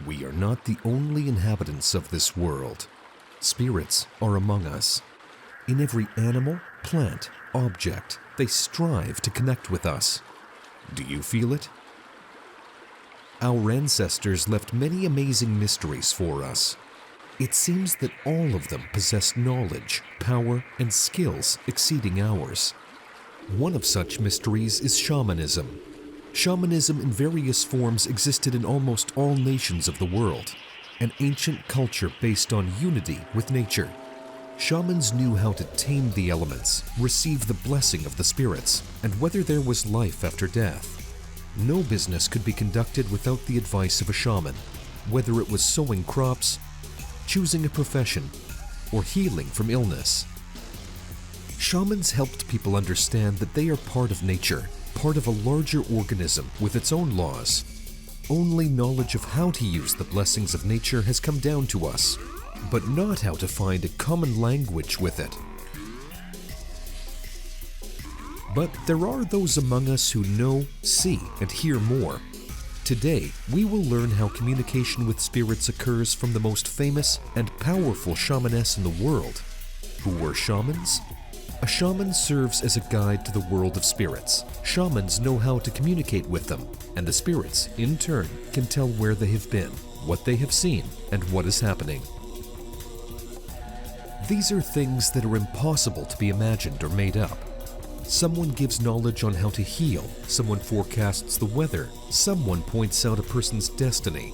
We are not the only inhabitants of this world. Spirits are among us. In every animal, plant, object, they strive to connect with us. Do you feel it? Our ancestors left many amazing mysteries for us. It seems that all of them possessed knowledge, power, and skills exceeding ours. One of such mysteries is shamanism. Shamanism in various forms existed in almost all nations of the world, an ancient culture based on unity with nature. Shamans knew how to tame the elements, receive the blessing of the spirits, and whether there was life after death. No business could be conducted without the advice of a shaman, whether it was sowing crops, choosing a profession, or healing from illness. Shamans helped people understand that they are part of nature, part of a larger organism with its own laws. Only knowledge of how to use the blessings of nature has come down to us, but not how to find a common language with it. But there are those among us who know, see, and hear more. Today, we will learn how communication with spirits occurs from the most famous and powerful shamaness in the world. Who were shamans? A shaman serves as a guide to the world of spirits. Shamans know how to communicate with them, and the spirits, in turn, can tell where they have been, what they have seen, and what is happening. These are things that are impossible to be imagined or made up. Someone gives knowledge on how to heal, someone forecasts the weather, someone points out a person's destiny.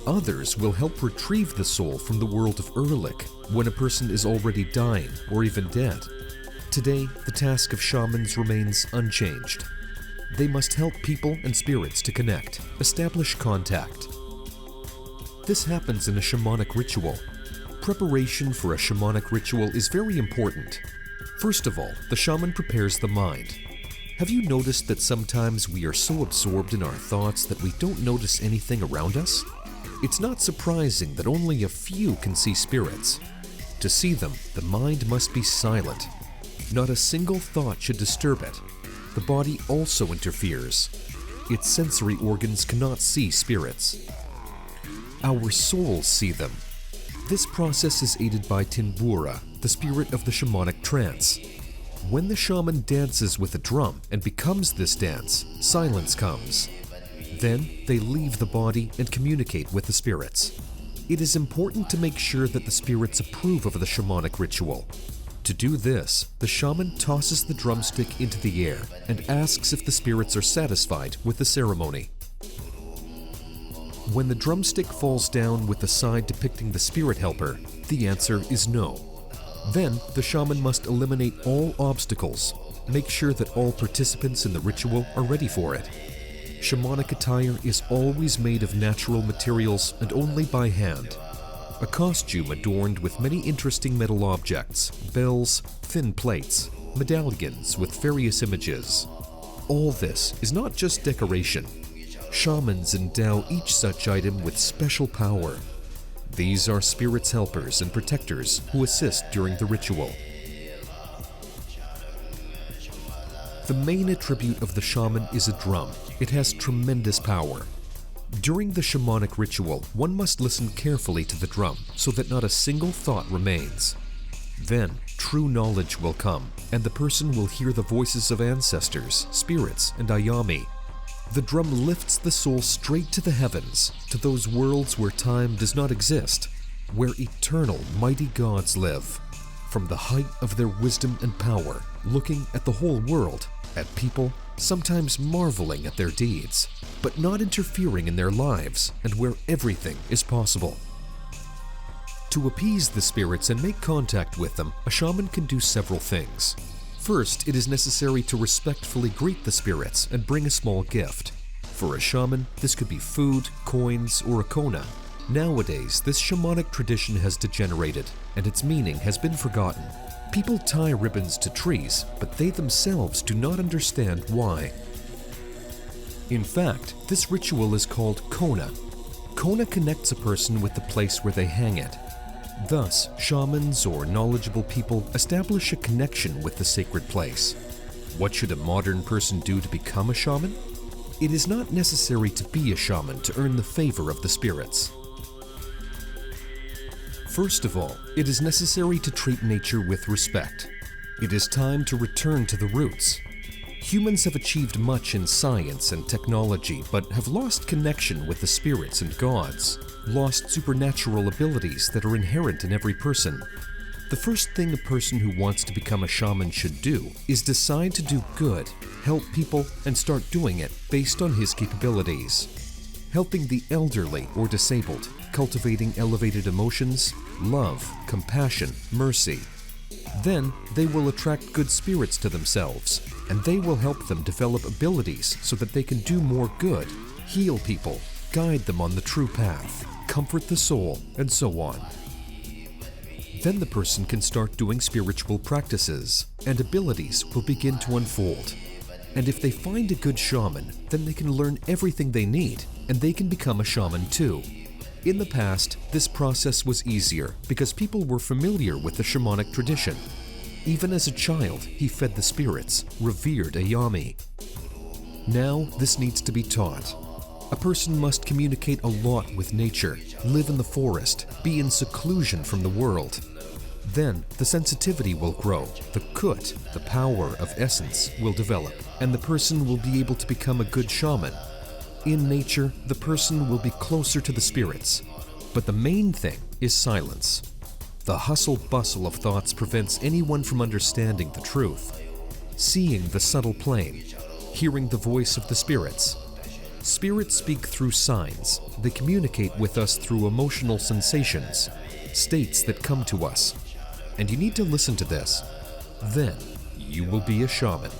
Others will help retrieve the soul from the world of Erlik when a person is already dying or even dead. Today, the task of shamans remains unchanged. They must help people and spirits to connect, establish contact. This happens in a shamanic ritual. Preparation for a shamanic ritual is very important. First of all, the shaman prepares the mind. Have you noticed that sometimes we are so absorbed in our thoughts that we don't notice anything around us? It's not surprising that only a few can see spirits. To see them, the mind must be silent. Not a single thought should disturb it. The body also interferes. Its sensory organs cannot see spirits. Our souls see them. This process is aided by Tinbura, the spirit of the shamanic trance. When the shaman dances with a drum and becomes this dance, silence comes. Then they leave the body and communicate with the spirits. It is important to make sure that the spirits approve of the shamanic ritual. To do this, the shaman tosses the drumstick into the air and asks if the spirits are satisfied with the ceremony. When the drumstick falls down with the side depicting the spirit helper, the answer is no. Then, the shaman must eliminate all obstacles, make sure that all participants in the ritual are ready for it. Shamanic attire is always made of natural materials and only by hand. A costume adorned with many interesting metal objects, bells, thin plates, medallions with various images. All this is not just decoration. Shamans endow each such item with special power. These are spirits' helpers and protectors who assist during the ritual. The main attribute of the shaman is a drum. It has tremendous power. During the shamanic ritual, one must listen carefully to the drum so that not a single thought remains. Then, true knowledge will come, and the person will hear the voices of ancestors, spirits, and ayami. The drum lifts the soul straight to the heavens, to those worlds where time does not exist, where eternal, mighty gods live. From the height of their wisdom and power, looking at the whole world, at people, sometimes marveling at their deeds, but not interfering in their lives, and where everything is possible. To appease the spirits and make contact with them, a shaman can do several things. First, it is necessary to respectfully greet the spirits and bring a small gift. For a shaman, this could be food, coins, or a kona. Nowadays, this shamanic tradition has degenerated, and its meaning has been forgotten. People tie ribbons to trees, but they themselves do not understand why. In fact, this ritual is called kona. Kona connects a person with the place where they hang it. Thus, shamans or knowledgeable people establish a connection with the sacred place. What should a modern person do to become a shaman? It is not necessary to be a shaman to earn the favor of the spirits. First of all, it is necessary to treat nature with respect. It is time to return to the roots. Humans have achieved much in science and technology, but have lost connection with the spirits and gods, lost supernatural abilities that are inherent in every person. The first thing a person who wants to become a shaman should do is decide to do good, help people, and start doing it based on his capabilities. Helping the elderly or disabled, cultivating elevated emotions, love, compassion, mercy. Then they will attract good spirits to themselves, and they will help them develop abilities so that they can do more good, heal people, guide them on the true path, comfort the soul, and so on. Then the person can start doing spiritual practices, and abilities will begin to unfold. And if they find a good shaman, then they can learn everything they need, and they can become a shaman too. In the past, this process was easier because people were familiar with the shamanic tradition. Even as a child, he fed the spirits, revered a yami. Now, this needs to be taught. A person must communicate a lot with nature, live in the forest, be in seclusion from the world. Then, the sensitivity will grow, the kut, the power of essence, will develop, and the person will be able to become a good shaman. In nature, the person will be closer to the spirits. But the main thing is silence. The hustle-bustle of thoughts prevents anyone from understanding the truth, seeing the subtle plane, hearing the voice of the spirits. Spirits speak through signs. They communicate with us through emotional sensations, states that come to us. And you need to listen to this. Then, you will be a shaman.